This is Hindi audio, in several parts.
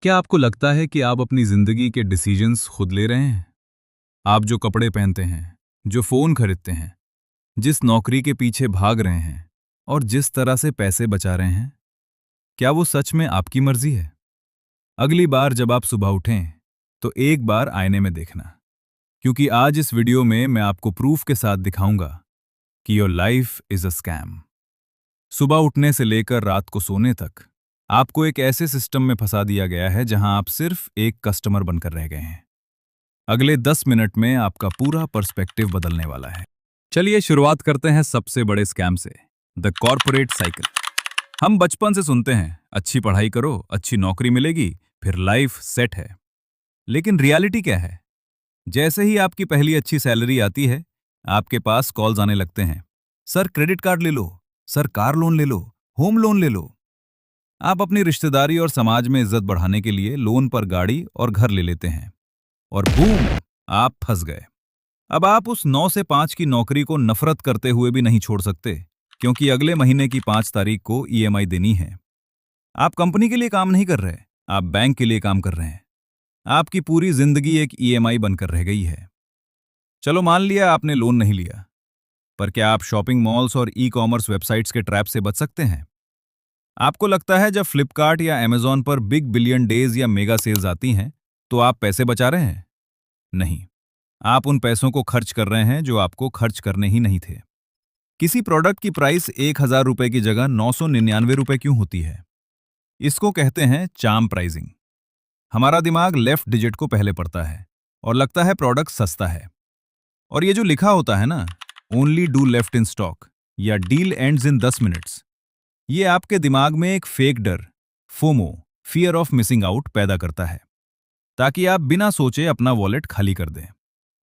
क्या आपको लगता है कि आप अपनी जिंदगी के डिसीजंस खुद ले रहे हैं? आप जो कपड़े पहनते हैं, जो फोन खरीदते हैं, जिस नौकरी के पीछे भाग रहे हैं और जिस तरह से पैसे बचा रहे हैं, क्या वो सच में आपकी मर्जी है? अगली बार जब आप सुबह उठें, तो एक बार आईने में देखना, क्योंकि आज इस वीडियो में मैं आपको प्रूफ के साथ दिखाऊंगा कि your life is a scam. सुबह उठने से लेकर रात को सोने तक आपको एक ऐसे सिस्टम में फंसा दिया गया है जहां आप सिर्फ एक कस्टमर बनकर रह गए हैं। अगले 10 मिनट में आपका पूरा पर्सपेक्टिव बदलने वाला है। चलिए शुरुआत करते हैं सबसे बड़े स्कैम से, द कॉर्पोरेट साइकिल। हम बचपन से सुनते हैं, अच्छी पढ़ाई करो, अच्छी नौकरी मिलेगी, फिर लाइफ सेट है। लेकिन रियलिटी क्या है? जैसे ही आपकी पहली अच्छी सैलरी आती है, आपके पास कॉल्स आने लगते हैं। सर क्रेडिट कार्ड ले लो, सर कार लोन ले लो, होम लोन ले लो। आप अपनी रिश्तेदारी और समाज में इज्जत बढ़ाने के लिए लोन पर गाड़ी और घर ले लेते हैं, और बूम, आप फंस गए। अब आप उस 9 से 5 की नौकरी को नफरत करते हुए भी नहीं छोड़ सकते, क्योंकि अगले महीने की 5 तारीख को ईएमआई देनी है। आप कंपनी के लिए काम नहीं कर रहे, आप बैंक के लिए काम कर रहे हैं। आपकी पूरी जिंदगी एक ईएमआई बनकर रह गई है। चलो मान लिया आपने लोन नहीं लिया, पर क्या आप शॉपिंग मॉल्स और ई कॉमर्स वेबसाइट्स के ट्रैप से बच सकते हैं? आपको लगता है जब फ्लिपकार्ट या अमेजॉन पर बिग बिलियन डेज या मेगा सेल्स आती हैं, तो आप पैसे बचा रहे हैं? नहीं, आप उन पैसों को खर्च कर रहे हैं जो आपको खर्च करने ही नहीं थे। किसी प्रोडक्ट की प्राइस 1,000 रुपए की जगह 999 रुपए क्यों होती है? इसको कहते हैं चार्म प्राइसिंग। हमारा दिमाग लेफ्ट डिजिट को पहले पढ़ता है और लगता है प्रोडक्ट सस्ता है। और ये जो लिखा होता है ना, only do left in stock या डील एंड्स इन 10 मिनट्स, ये आपके दिमाग में एक फेक डर, FOMO, fear of missing out पैदा करता है, ताकि आप बिना सोचे अपना वॉलेट खाली कर दें।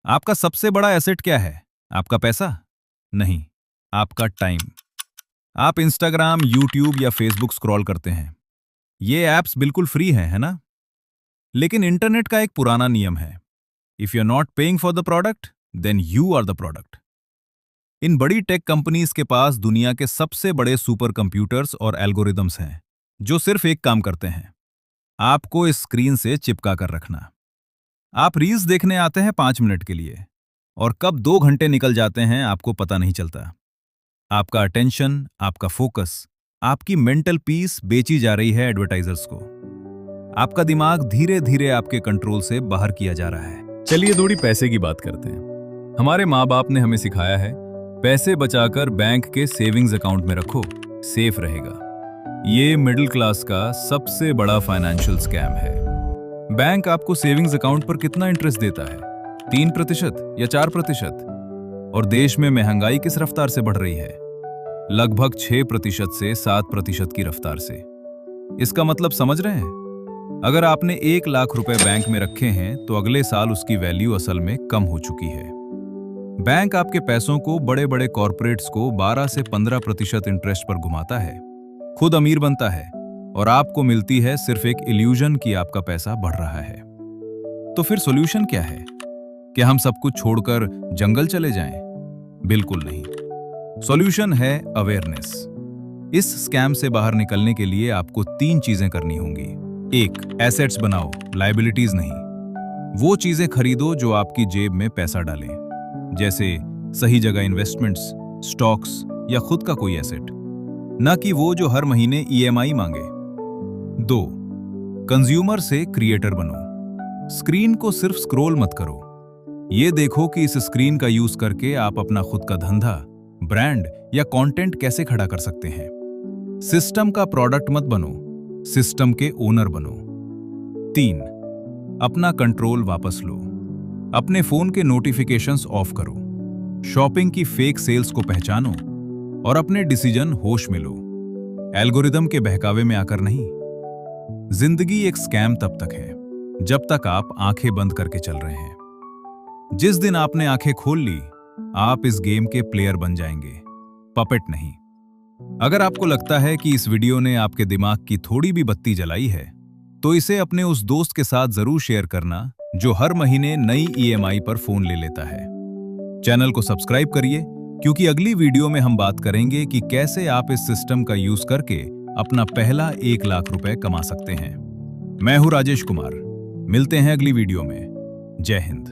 आपका सबसे बड़ा एसेट क्या है? आपका पैसा? नहीं, आपका टाइम। आप इंस्टाग्राम, यूट्यूब या फेसबुक स्क्रॉल करते हैं। ये ऐप्स बिल्कुल फ्री हैं, है ना? लेकिन इंटरनेट का एक पुराना नियम है, if you are not paying for the product, then you are the product. इन बड़ी टेक कंपनीज के पास दुनिया के सबसे बड़े सुपर कंप्यूटर्स और एल्गोरिदम्स हैं, जो सिर्फ एक काम करते हैं, आपको इस स्क्रीन से चिपका कर रखना। आप रील्स देखने आते हैं 5 मिनट के लिए, और कब 2 घंटे निकल जाते हैं आपको पता नहीं चलता। आपका अटेंशन, आपका फोकस, आपकी मेंटल पीस बेची जा रही है एडवर्टाइजर्स को। आपका दिमाग धीरे धीरे आपके कंट्रोल से बाहर किया जा रहा है। चलिए थोड़ी पैसे की बात करते हैं। हमारे माँ बाप ने हमें सिखाया है, पैसे बचाकर बैंक के सेविंग्स अकाउंट में रखो, सेफ रहेगा। ये मिडिल क्लास का सबसे बड़ा फाइनेंशियल स्कैम है। बैंक आपको सेविंग्स अकाउंट पर कितना इंटरेस्ट देता है? 3% या 4%? और देश में महंगाई किस रफ्तार से बढ़ रही है? लगभग 6% से 7% की रफ्तार से। इसका मतलब समझ रहे हैं? अगर आपने 1 लाख रुपए बैंक में रखे हैं, तो अगले साल उसकी वैल्यू असल में कम हो चुकी है। बैंक आपके पैसों को बड़े बड़े कॉर्पोरेट्स को 12 से 15% इंटरेस्ट पर घुमाता है, खुद अमीर बनता है, और आपको मिलती है सिर्फ एक इल्यूजन कि आपका पैसा बढ़ रहा है। तो फिर सॉल्यूशन क्या है? क्या हम सब कुछ छोड़कर जंगल चले जाएं? बिल्कुल नहीं। सॉल्यूशन है अवेयरनेस। इस स्कैम से बाहर निकलने के लिए आपको 3 चीजें करनी होंगी। 1, एसेट्स बनाओ, लायबिलिटीज नहीं। वो चीजें खरीदो जो आपकी जेब में पैसा डालें, जैसे सही जगह इन्वेस्टमेंट्स, स्टॉक्स या खुद का कोई एसेट, न कि वो जो हर महीने ईएमआई मांगे। 2, कंज्यूमर से क्रिएटर बनो। स्क्रीन को सिर्फ स्क्रॉल मत करो। ये देखो कि इस स्क्रीन का यूज करके आप अपना खुद का धंधा, ब्रांड या कंटेंट कैसे खड़ा कर सकते हैं। सिस्टम का प्रोडक्ट मत बनो, सिस्टम के ओनर बनो। 3, अपना कंट्रोल वापस लो। अपने फोन के नोटिफिकेशंस ऑफ करो, शॉपिंग की फेक सेल्स को पहचानो, और अपने डिसीजन होश में लो, एल्गोरिदम के बहकावे में आकर नहीं। जिंदगी एक स्कैम तब तक है जब तक आप आंखें बंद करके चल रहे हैं। जिस दिन आपने आंखें खोल ली, आप इस गेम के प्लेयर बन जाएंगे, पपेट नहीं। अगर आपको लगता है कि इस वीडियो ने आपके दिमाग की थोड़ी भी बत्ती जलाई है, तो इसे अपने उस दोस्त के साथ जरूर शेयर करना जो हर महीने नई ईएमआई पर फोन ले लेता है। चैनल को सब्सक्राइब करिए, क्योंकि अगली वीडियो में हम बात करेंगे कि कैसे आप इस सिस्टम का यूज करके अपना पहला 1 लाख रुपए कमा सकते हैं। मैं हूं राजेश कुमार। मिलते हैं अगली वीडियो में। जय हिंद।